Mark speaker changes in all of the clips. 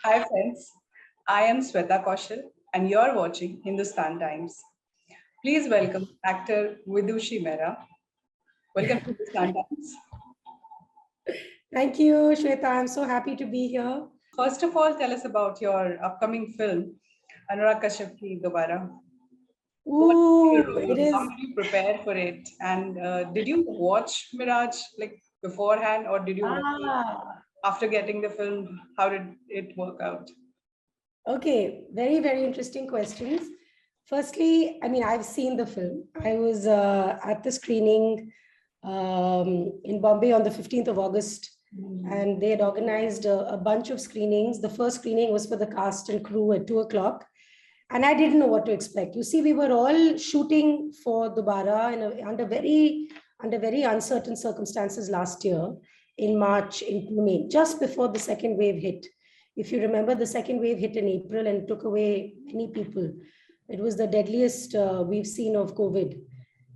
Speaker 1: Hi friends, I am Sweta Kaushal and you're watching Hindustan Times. Please welcome actor Vidushi Mehra. Welcome to Hindustan Times.
Speaker 2: Thank you, Sweta. I'm so happy to be here.
Speaker 1: First of all, tell us about your upcoming film, Anurag Kashyap ki Dobaara. What is your
Speaker 2: Ooh, it
Speaker 1: role?
Speaker 2: is.
Speaker 1: How did you prepare for it? And did you watch Miraj like beforehand or did you watch it
Speaker 2: Ah,
Speaker 1: after getting the film? How did it work out?
Speaker 2: okay. Very, very interesting questions. Firstly, I mean, I've seen the film. I was at the screening in Bombay on the 15th of August, and they had organized a bunch of screenings. The first screening was for the cast and crew at 2 o'clock. And I didn't know what to expect. You see, we were all shooting for Dobaara under very uncertain circumstances last year in March in Pune, just before the second wave hit. If you remember, the second wave hit in April and took away many people. It was the deadliest we've seen of COVID.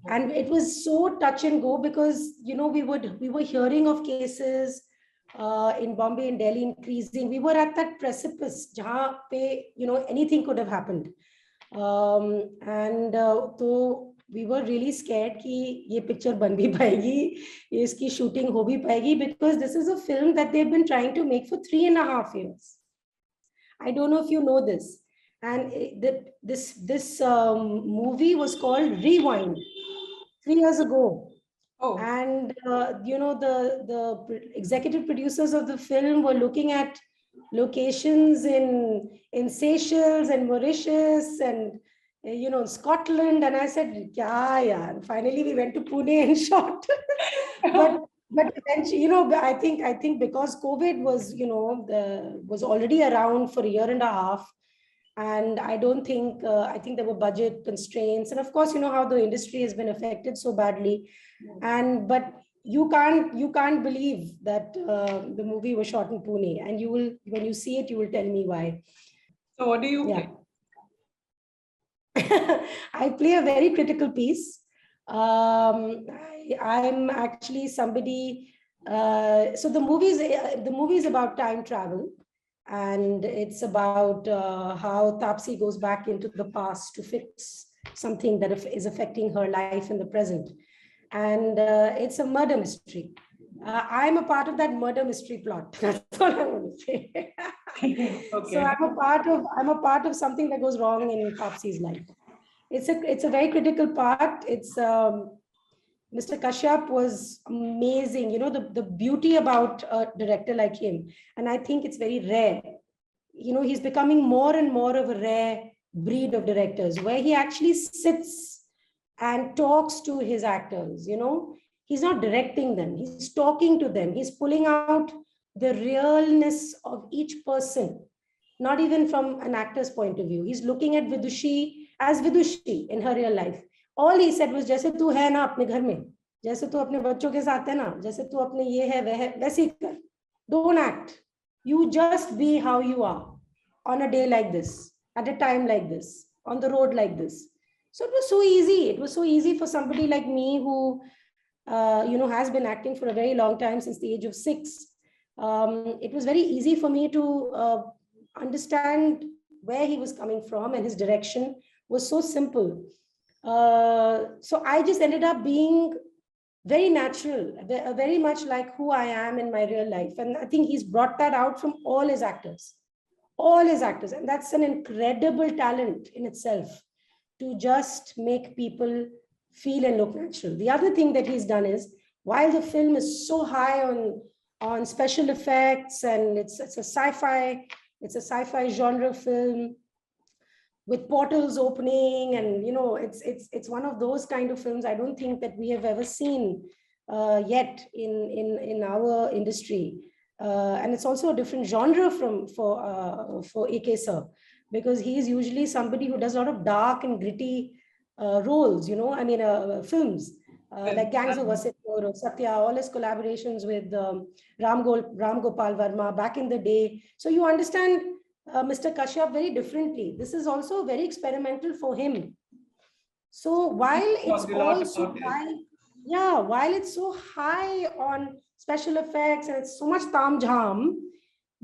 Speaker 2: And it was so touch and go because, we were hearing of cases in Bombay and Delhi increasing. We were at that precipice, jahan pe, anything could have happened. So we were really scared कि ये picture बन भी पाएगी, इसकी shooting हो भी पाएगी, because this is a film that they've been trying to make for 3.5 years. I don't know if you know this. And this movie was called Rewind 3 years ago.
Speaker 1: Oh,
Speaker 2: And the executive producers of the film were looking at locations in Seychelles and Mauritius and Scotland, and I said, "Kya yaar?" Finally, we went to Pune and shot. but eventually, I think because COVID was already around for a year and a half, and I don't think I think there were budget constraints, and of course, you know how the industry has been affected so badly, and but you can't believe that the movie was shot in Pune, and you will, when you see it, you will tell me why.
Speaker 1: so what do you
Speaker 2: Yeah.
Speaker 1: play?
Speaker 2: I play a very critical piece. I'm actually somebody. So the movie is about time travel, and it's about how Tapsi goes back into the past to fix something that is affecting her life in the present, and it's a murder mystery. I'm a part of that murder mystery plot. That's all I want to say. So
Speaker 1: Okay.
Speaker 2: I'm a part of something that goes wrong in Tapsi's life. It's a very critical part. It's Mr. Kashyap was amazing. You know, the beauty about a director like him, and I think it's very rare. You know, he's becoming more and more of a rare breed of directors where he actually sits and talks to his actors. You know, he's not directing them, he's talking to them, he's pulling out the realness of each person, not even from an actor's point of view. He's looking at Vidushi as Vidushi in her real life. All he said was, जैसे तू है ना अपने घर में, जैसे तू अपने बच्चों के साथ है ना, जैसे तू अपने ये है वह है, वैसे ही कर. Don't act. You just be how you are on a day like this, at a time like this, on the road like this. So it was so easy. It was so easy for somebody like me who, has been acting for a very long time, since the age of 6. It was very easy for me to understand where he was coming from, and his direction was so simple. So I just ended up being very natural, very much like who I am in my real life. And I think he's brought that out from all his actors. All his actors. And that's an incredible talent in itself, to just make people feel and look natural. The other thing that he's done is, while the film is so high on special effects, and it's a sci-fi genre film with portals opening, and it's one of those kind of films I don't think that we have ever seen yet in our industry. And it's also a different genre for AK sir, because he is usually somebody who does a lot of dark and gritty roles, films, like Gangs of Wasseypur or Satya, all his collaborations with Ram Gopal Verma back in the day. So you understand Mr. Kashyap very differently. This is also very experimental for him. So while it's all so high, while it's so high on special effects and it's so much tam jam,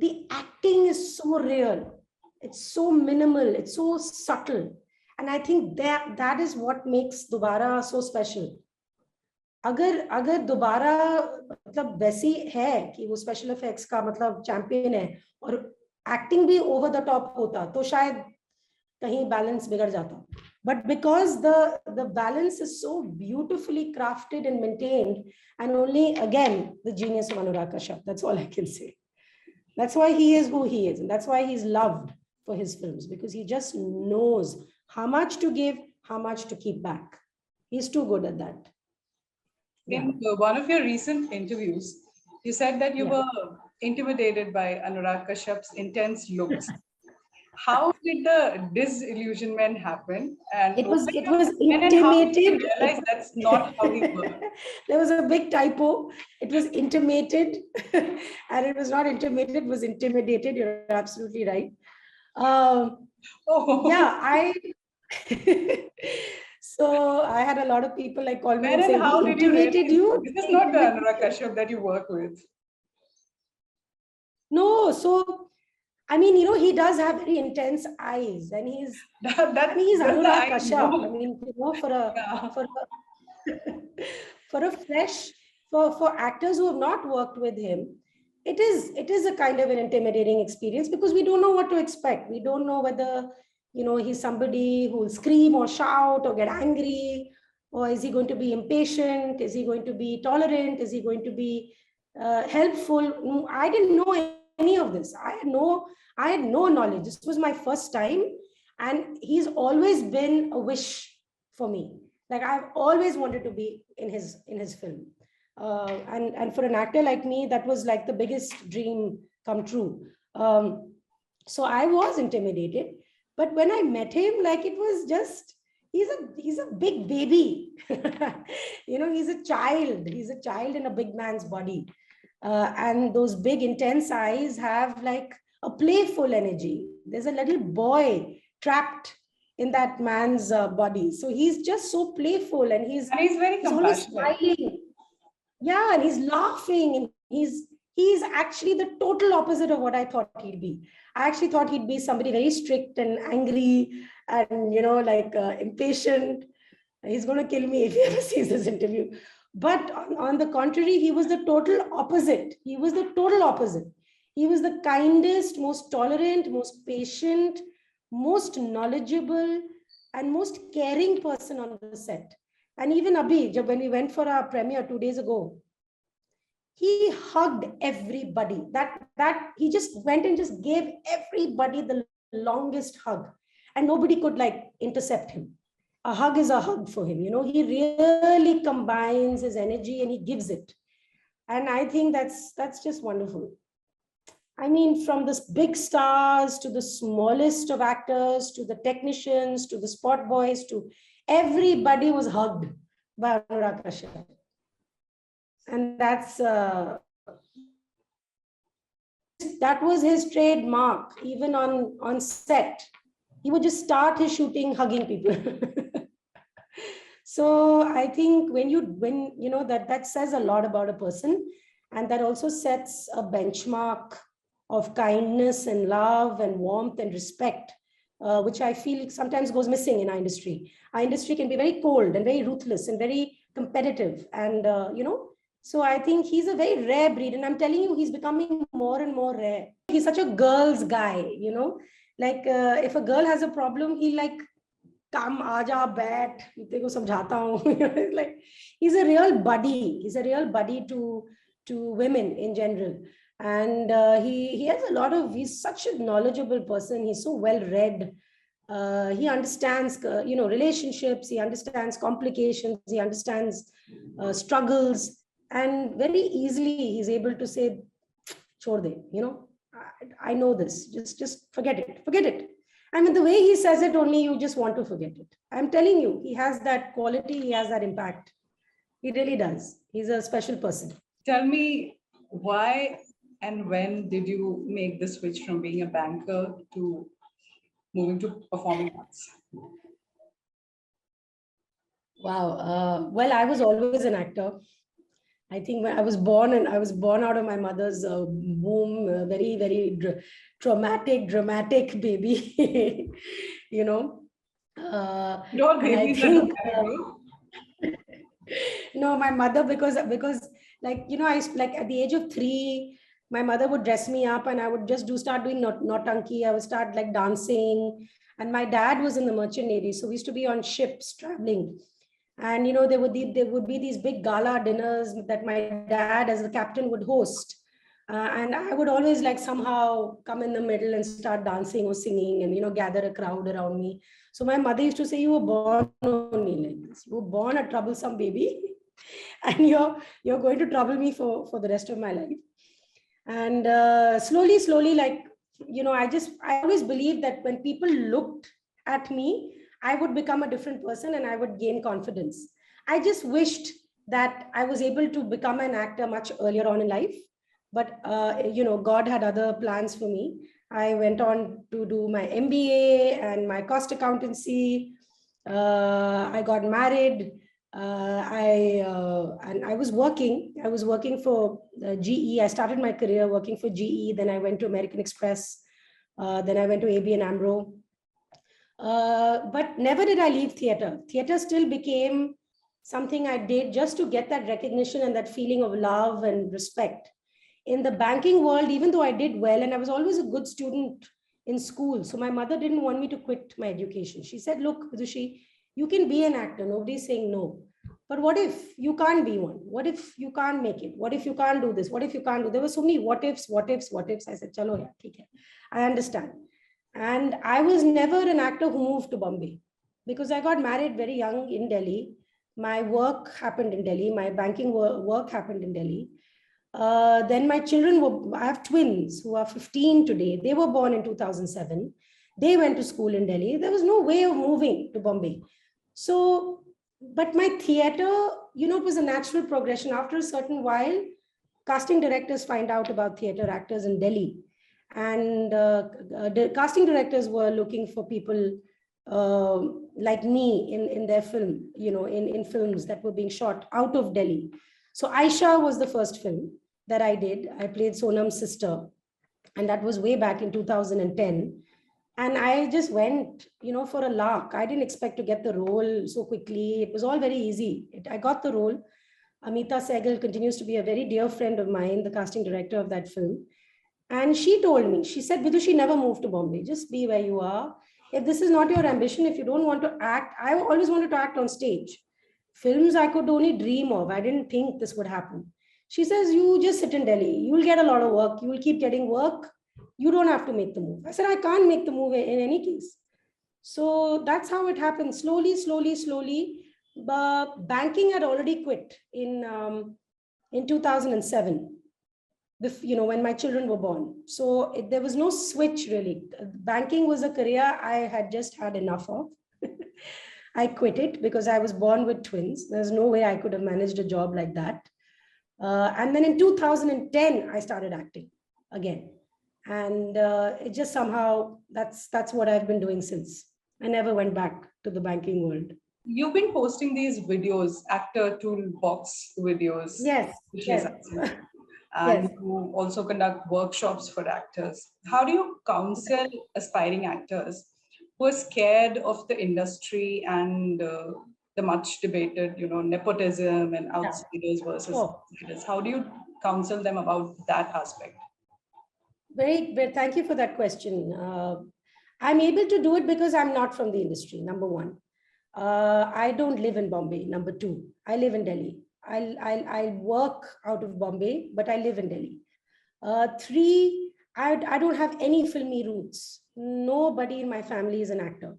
Speaker 2: the acting is so real. It's so minimal. It's so subtle. And I think that is what makes Dobaara so special. अगर दोबारा मतलब वैसी है कि वो special effects का मतलब champion है और एक्टिंग भी ओवर द टॉप होता तो शायद कहीं बैलेंस बिगड़ जाता. But because the balance is so beautifully crafted and maintained, and only again the genius of Anurag Kashyap. That's all I can say. That's why he is who he is, and that's why he's loved for his films, because he just knows how much to give, how much to keep back. He's too good at that.
Speaker 1: In one of your recent interviews, you said that you were intimidated by Anurag Kashyap's intense looks. How did the disillusionment happen? And
Speaker 2: it was
Speaker 1: and how did you realize that's not how he worked?
Speaker 2: There was a big typo. It was intimated, and it was not intimated, it was intimidated. You're absolutely right. Yeah, so I had a lot of people like call me and say,
Speaker 1: how did
Speaker 2: you?
Speaker 1: This is not the Anurag Kashyap that you work with.
Speaker 2: No, so I mean, you know, he does have very intense eyes, and he's Anurag Kashyap. I mean, you know, for actors who have not worked with him, it is a kind of an intimidating experience because we don't know what to expect. We don't know whether, you know, he's somebody who will scream or shout or get angry, or is he going to be impatient? Is he going to be tolerant? Is he going to be helpful? I didn't know any of this. I had no knowledge. This was my first time, and he's always been a wish for me. Like I've always wanted to be in his film, and for an actor like me, that was like the biggest dream come true. So I was intimidated, but when I met him, like it was just he's a big baby. You know, he's a child in a big man's body. And those big intense eyes have like a playful energy. There's a little boy trapped in that man's body, so he's just so playful, and he's
Speaker 1: very
Speaker 2: always smiling. Yeah, and he's laughing, and he's actually the total opposite of what I thought he'd be. I actually thought he'd be somebody very strict and angry and, you know, like impatient. He's going to kill me if he ever sees this interview. But on the contrary, he was the total opposite. He was the total opposite. He was the kindest, most tolerant, most patient, most knowledgeable, and most caring person on the set. And even Abhi, when we went for our premiere 2 days ago, he hugged everybody. That he just went and just gave everybody the longest hug, and nobody could like intercept him. A hug is a hug for him. You know, he really combines his energy and he gives it. And I think that's just wonderful. I mean, from the big stars to the smallest of actors, to the technicians, to the spot boys, to everybody was hugged by Anurag Kashyap. And that was his trademark. Even on set, he would just start his shooting hugging people. So I think when you know that says a lot about a person, and that also sets a benchmark of kindness and love and warmth and respect, which I feel sometimes goes missing in our industry. Our industry can be very cold and very ruthless and very competitive, and you know. So I think he's a very rare breed, and I'm telling you, he's becoming more and more rare. He's such a girl's guy, you know. Like if a girl has a problem, he like, come, aaja, bat, teko samjhata hu. Like he's a real buddy. He's a real buddy to women in general. And he has a lot of, he's such a knowledgeable person. He's so well read. He understands, you know, relationships. He understands complications. He understands struggles. And very easily he's able to say, chhod de, you know, I know this, just forget it. I mean, the way he says it, only you just want to forget it. I'm telling you, he has that quality, he has that impact. He really does. He's a special person.
Speaker 1: Tell me, why and when did you make the switch from being a banker to moving to performing arts?
Speaker 2: Wow. Well, I was always an actor. I think when I was born, and I was born out of my mother's womb, very, very traumatic, dramatic baby, you know.
Speaker 1: All
Speaker 2: And I
Speaker 1: babies are
Speaker 2: think,
Speaker 1: dramatic,
Speaker 2: no, my mother, because like, you know, like at the age of 3, my mother would dress me up and I would just start doing nautanki. I would start like dancing. And my dad was in the merchant navy. So we used to be on ships traveling. And, you know, there would be these big gala dinners that my dad as the captain would host. And I would always like somehow come in the middle and start dancing or singing and, you know, gather a crowd around me. So my mother used to say, you were born only like this. You were born a troublesome baby and you're going to trouble me for the rest of my life. And slowly, like, you know, I always believed that when people looked at me, I would become a different person and I would gain confidence. I just wished that I was able to become an actor much earlier on in life. But, you know, God had other plans for me. I went on to do my MBA and my cost accountancy. I got married. And I was working. I was working for GE. I started my career working for GE. Then I went to American Express. Then I went to ABN AMRO. But never did I leave theater. Theater still became something I did just to get that recognition and that feeling of love and respect. In the banking world, even though I did well, and I was always a good student in school, so my mother didn't want me to quit my education. She said, look, Vidushi, you can be an actor. Nobody's saying no. But what if you can't be one? What if you can't make it? What if you can't do this? What if you can't do? There were so many what ifs, what ifs, what ifs. I said, chalo, yeah, theek hai. I understand. And I was never an actor who moved to Bombay because I got married very young in Delhi. My work happened in Delhi. My banking work happened in Delhi. Then my children were, I have twins who are 15 today. They were born in 2007. They went to school in Delhi. There was no way of moving to Bombay. So, but my theater, you know, it was a natural progression. After a certain while, casting directors find out about theater actors in Delhi. And the casting directors were looking for people like me in their film, you know, in films that were being shot out of Delhi. So Aisha was the first film that I did. I played Sonam's sister, and that was way back in 2010. And I just went, you know, for a lark. I didn't expect to get the role so quickly. It was all very easy. I got the role. Amita Sehgal continues to be a very dear friend of mine, the casting director of that film. And she told me, she said, Vidushi, never move to Bombay. Just be where you are. If this is not your ambition, if you don't want to act, I always wanted to act on stage. Films I could only dream of. I didn't think this would happen. She says, you just sit in Delhi. You will get a lot of work. You will keep getting work. You don't have to make the move. I said, I can't make the move in any case. So that's how it happened. Slowly. But banking had already quit in 2007. You know, when my children were born. So there was no switch really. Banking was a career I had just had enough of. I quit it because I was born with twins. There's no way I could have managed a job like that. And then in 2010, I started acting again. And it just somehow, that's what I've been doing since. I never went back to the banking world.
Speaker 1: You've been posting these videos, actor toolbox videos.
Speaker 2: Yes,
Speaker 1: Which
Speaker 2: yes.
Speaker 1: is excellent. And
Speaker 2: Yes.
Speaker 1: you also conduct workshops for actors. How do you counsel aspiring actors who are scared of the industry and the much debated, you know, nepotism and outsiders versus outsiders? How do you counsel them about that aspect?
Speaker 2: Very, thank you for that question. I'm able to do it because I'm not from the industry, number one. I don't live in Bombay, number two. I live in Delhi. I work out of Bombay, but I live in Delhi. Three, I don't have any filmy roots. Nobody in my family is an actor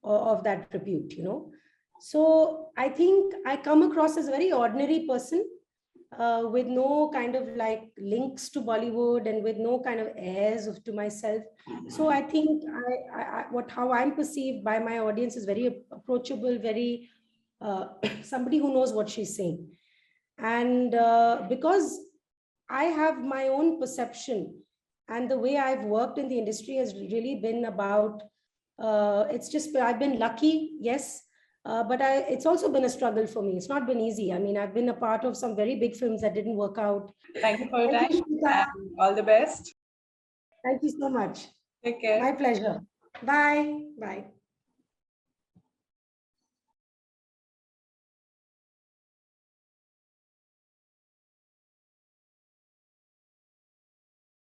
Speaker 2: of that repute, you know. So I think I come across as a very ordinary person with no kind of like links to Bollywood and with no kind of airs to myself. So I think how I'm perceived by my audience is very approachable, very somebody who knows what she's saying. And because I have my own perception and the way I've worked in the industry has really been about, it's just, I've been lucky, yes. But it's also been a struggle for me. It's not been easy. I mean, I've been a part of some very big films that didn't work out.
Speaker 1: Thank you for your
Speaker 2: Thank
Speaker 1: time
Speaker 2: you, Sweta.
Speaker 1: and all the best.
Speaker 2: Thank you so much.
Speaker 1: Take care.
Speaker 2: My pleasure. Bye. Bye.